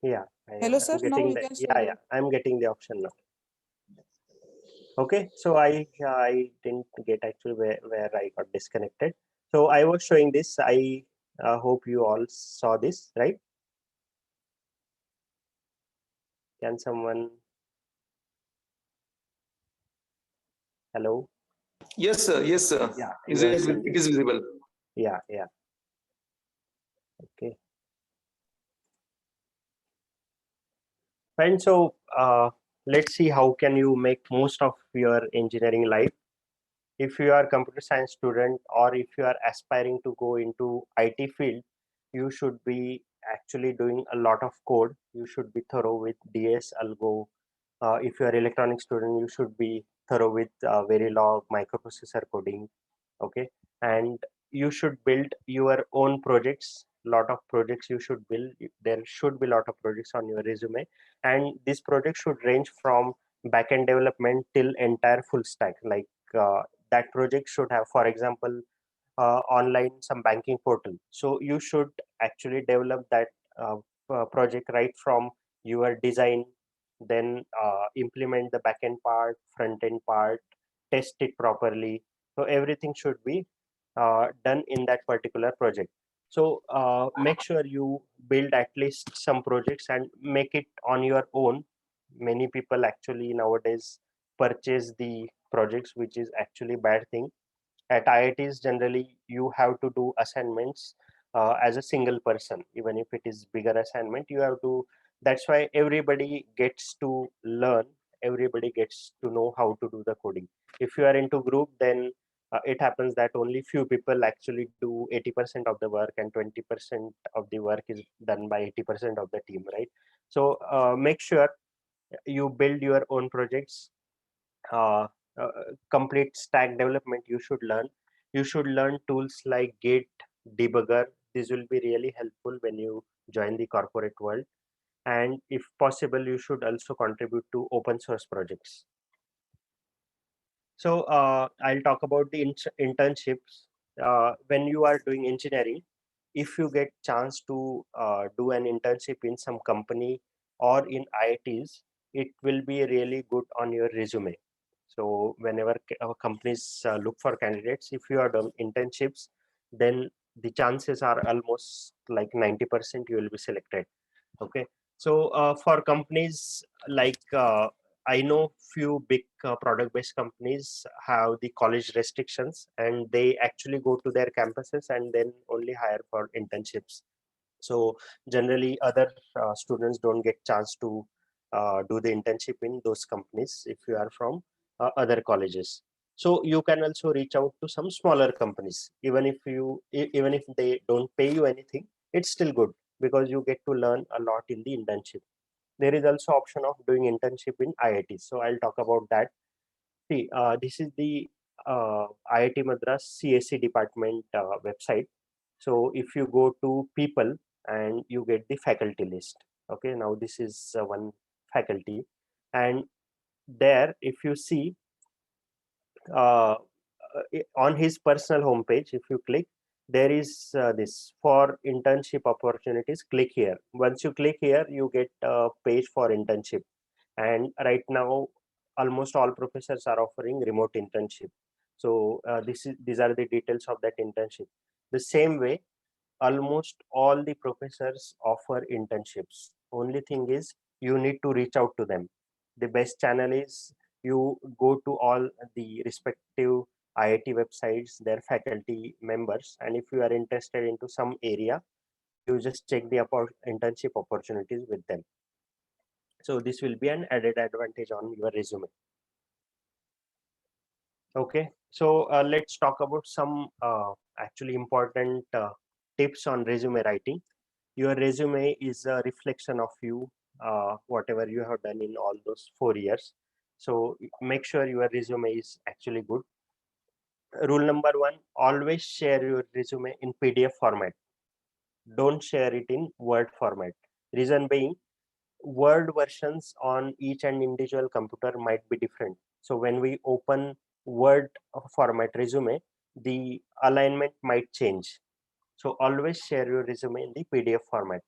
Yeah. Hello, I'm sir. Now getting you the, can share. yeah. I'm getting the option now. Okay, so I didn't get actually where I got disconnected. So I was showing this. I hope you all saw this, right? Can someone? Hello. Yes, sir. Yes, sir. Yeah, Is you are it, seeing it is visible. Yeah. Okay. Fine. So let's see how can you make most of your engineering life. If you are a computer science student or if you are aspiring to go into IT field, you should be actually doing a lot of code. You should be thorough with DS, Algo. If you are electronic student, you should be thorough with Verilog, microprocessor coding. Okay, and you should build your own projects. Lot of projects you should build. There should be a lot of projects on your resume, and this project should range from backend development till entire full stack. Like that project should have, for example, online some banking portal. So you should actually develop that project right from your design, then implement the backend part, front end part, test it properly. So everything should be done in that particular project. So make sure you build at least some projects and make it on your own. Many people actually nowadays purchase the projects, which is actually bad thing. At IITs generally you have to do assignments as a single person. Even if it is bigger assignment, you have to, that's why everybody gets to learn, everybody gets to know how to do the coding. If you are into group, then it happens that only few people actually do 80% of the work and 20% of the work is done by 80% of the team, right? So make sure you build your own projects. uh, Complete stack development you should learn tools like Git, debugger. This will be really helpful when you join the corporate world, and if possible you should also contribute to open source projects. So I'll talk about the internships. When you are doing engineering, if you get chance to do an internship in some company or in IITs, it will be really good on your resume. So whenever companies look for candidates, if you are done internships, then the chances are almost like 90% you will be selected. Okay, so for companies like I know few big product based companies have the college restrictions, and they actually go to their campuses and then only hire for internships. So generally other students don't get chance to do the internship in those companies if you are from other colleges. So you can also reach out to some smaller companies. Even if even if they don't pay you anything, it's still good because you get to learn a lot in the internship. There is also option of doing internship in IIT, so I'll talk about that. See, this is the IIT Madras CSC department website. So if you go to people and you get the faculty list. Okay, now this is one faculty, and there if you see on his personal homepage, if you click, there is this for internship opportunities. Click here. Once you click here, you get a page for internship, and right now almost all professors are offering remote internship. So these are the details of that internship. The same way, almost all the professors offer internships. Only thing is you need to reach out to them. The best channel is you go to all the respective IIT websites, their faculty members, and if you are interested into some area, you just check the internship opportunities with them. So this will be an added advantage on your resume. Okay, so let's talk about some actually important tips on resume writing. Your resume is a reflection of you, whatever you have done in all those 4 years. So make sure your resume is actually good. Rule number 1, always share your resume in PDF format. Don't share it in Word format. Reason being, Word versions on each and individual computer might be different. So when we open Word format resume, the alignment might change. So always share your resume in the PDF format.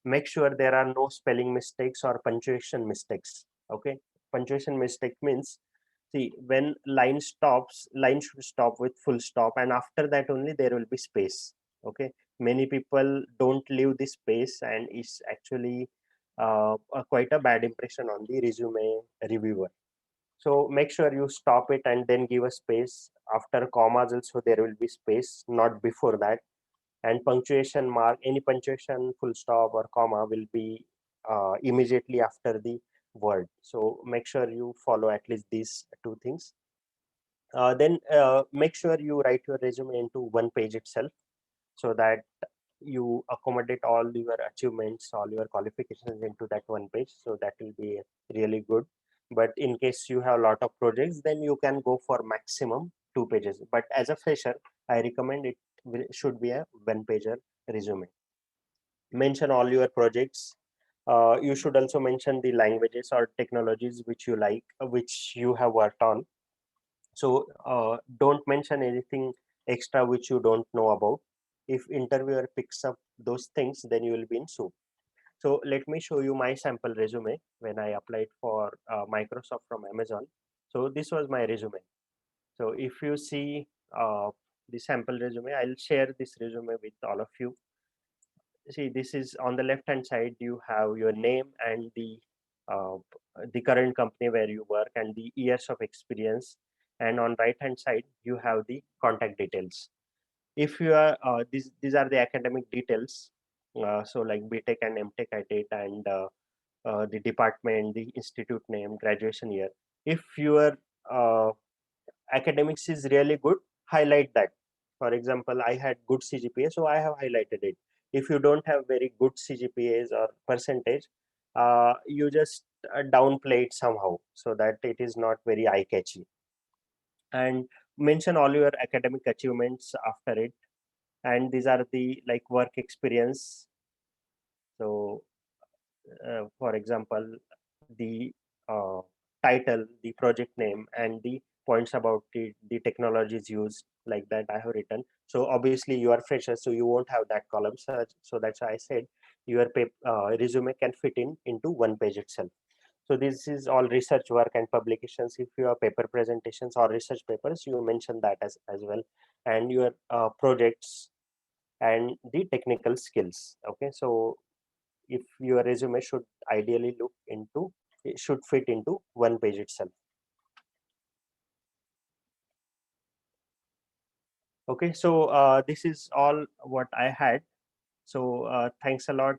Make sure there are no spelling mistakes or punctuation mistakes. Okay, punctuation mistake means, see, when line stops, line should stop with full stop, and after that only there will be space. Okay, many people don't leave this space, and it's actually quite a bad impression on the resume reviewer. So make sure you stop it and then give a space. After commas also there will be space, not before that. And punctuation mark, any punctuation, full stop or comma will be immediately after the word. So make sure you follow at least these 2 things. Then make sure you write your resume into 1 page itself, so that you accommodate all your achievements, all your qualifications into that 1 page. So that will be really good. But in case you have a lot of projects, then you can go for maximum 2 pages. But as a fresher, I recommend it should be a 1-pager resume. Mention all your projects. You should also mention the languages or technologies which you like, which you have worked on. So don't mention anything extra which you don't know about. If interviewer picks up those things, then you will be in soup. So let me show you my sample resume when I applied for Microsoft from Amazon. So this was my resume. So if you see the sample resume, I'll share this resume with all of you. See, this is on the left hand side, you have your name and the current company where you work and the years of experience, and on right hand side you have the contact details. If you are these are the academic details, so like BTech and MTech I did, and the department, the institute name, graduation year. If your academics is really good, highlight that. For example, I had good CGPA, so I have highlighted it. If you don't have very good CGPAs or percentage, you just downplay it somehow, so that it is not very eye catchy. And mention all your academic achievements after it. And these are the like work experience. So for example, the title, the project name, and the points about the technologies used, like that I have written. So obviously you are fresher, so you won't have that column. So that's why I said your resume can fit into 1 page itself. So this is all research work and publications. If you have paper presentations or research papers, you mention that as well, and your projects and the technical skills. Okay, so if your resume should ideally it should fit into 1 page itself. Okay, so this is all what I had. So thanks a lot,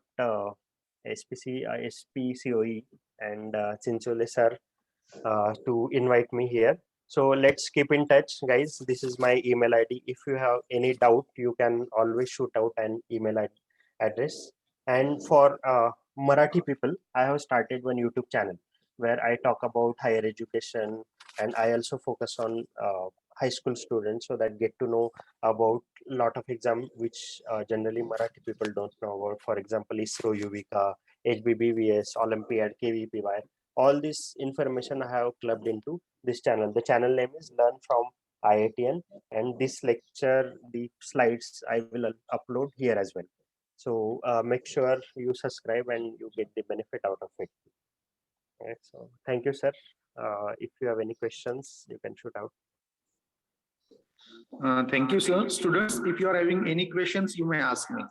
SPCOE and Chinchole sir, to invite me here. So let's keep in touch, guys. This is my email ID. If you have any doubt, you can always shoot out an email address. And for Marathi people, I have started one YouTube channel where I talk about higher education, and I also focus on high school students, so that get to know about a lot of exam which generally Marathi people don't know about. For example, ISRO, Yuvika, HBBVS, Olympiad, KVPY. All this information I have clubbed into this channel. The channel name is Learn from IITN, and this lecture, the slides I will upload here as well. So make sure you subscribe and you get the benefit out of it. Right, so thank you, sir. If you have any questions, you can shoot out. Thank you, sir. Students, if you are having any questions, you may ask me.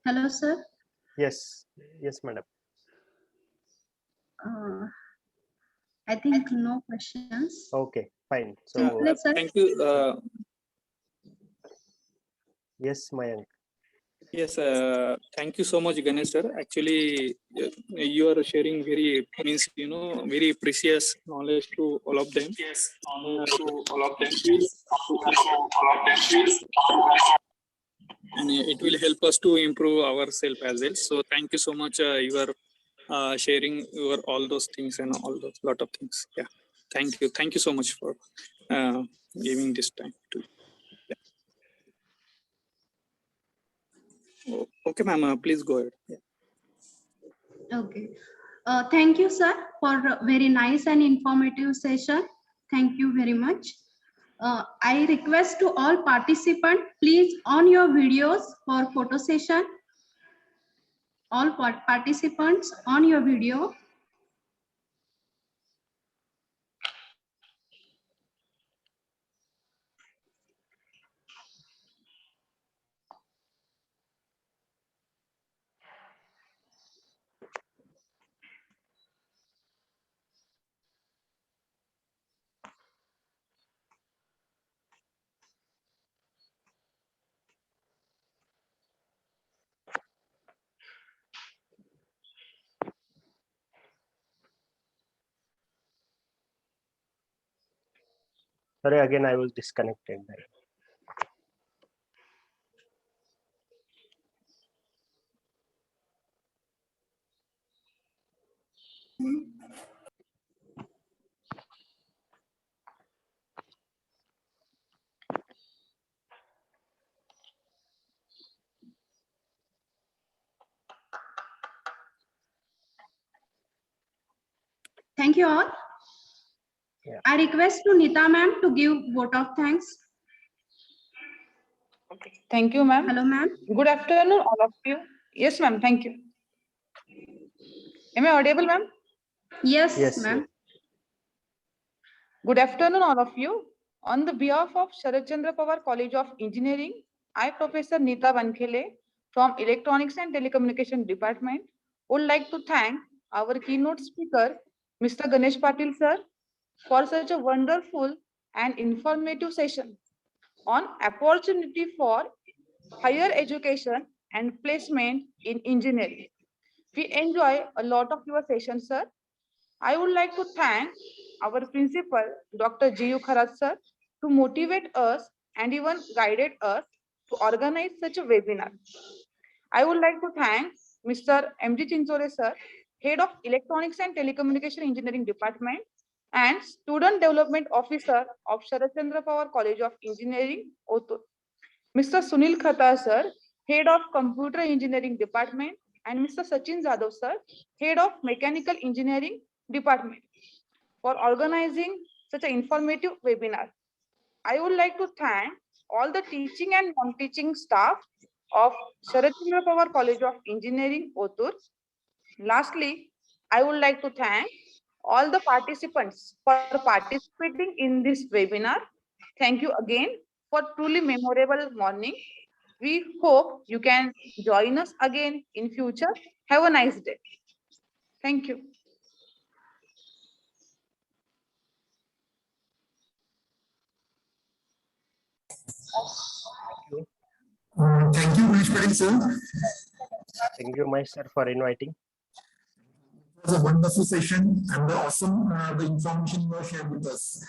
Hello, sir. Yes, yes, madam. I think no questions. Okay, fine. So Yes, sir. Thank you. yes, Mayank. Yes, thank you so much, Ganesh sir. Actually, you are sharing very very precious knowledge to all of them. And it will help us to improve ourselves as well. So thank you so much. You are sharing your all those things and all those lot of things. Yeah, thank you. Thank you so much for giving this time to. Oh, okay, ma'am. Please go ahead. Yeah. Okay. Thank you, sir, for a very nice and informative session. Thank you very much. I request to all participants, please on your videos for photo session. All participants on your video. Sorry, again I was disconnected. Thank you all. Yeah. I request to Nita ma'am to give vote of thanks. Thank you, ma'am. Hello, ma'am. Good afternoon, all of you. Yes, ma'am. Thank you. Am I audible, ma'am? Yes, Yes, ma'am. Good afternoon, all of you. On the behalf of Sharadchandra Pawar College of Engineering, I, Professor Nita Vankhele, from Electronics and Telecommunication Department, would like to thank our keynote speaker, Mr. Ganesh Patil, sir, for such a wonderful and informative session on opportunity for higher education and placement in engineering. We enjoy a lot of your sessions, sir. I would like to thank our principal, Dr. G.U. Kharat, sir, to motivate us and even guided us to organize such a webinar. I would like to thank Mr. M.G. Chinchore, sir, Head of Electronics and Telecommunication Engineering Department and Student Development Officer of Sharadchandra Pawar College of Engineering, Otur. Mr. Sunil Khata, sir, Head of Computer Engineering Department, and Mr. Sachin Jadhav, sir, Head of Mechanical Engineering Department, for organizing such an informative webinar. I would like to thank all the teaching and non-teaching staff of Sharadchandra Pawar College of Engineering, Otur. Lastly, I would like to thank all the participants for participating in this webinar. Thank you again for truly memorable morning. We hope you can join us again in future. Have a nice day. Thank you. Thank you, Ganesh Patil, sir. Thank you, my sir, for inviting. It was a wonderful session and the awesome the information you have shared with us.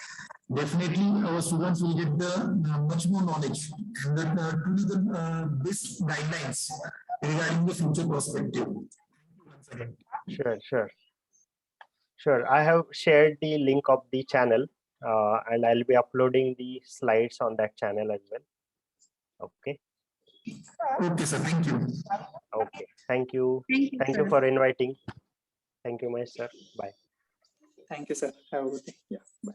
Definitely, our students will get the much more knowledge and truly the best guidelines regarding the future perspective. Sure, sure. Sure. I have shared the link of the channel and I'll be uploading the slides on that channel as well. Okay. Okay, sir. Thank you. Okay. Thank you. Thank you, Thank you sir. for inviting. Thank you, my sir. Bye. Thank you, sir. Have a good day. Yeah. Bye.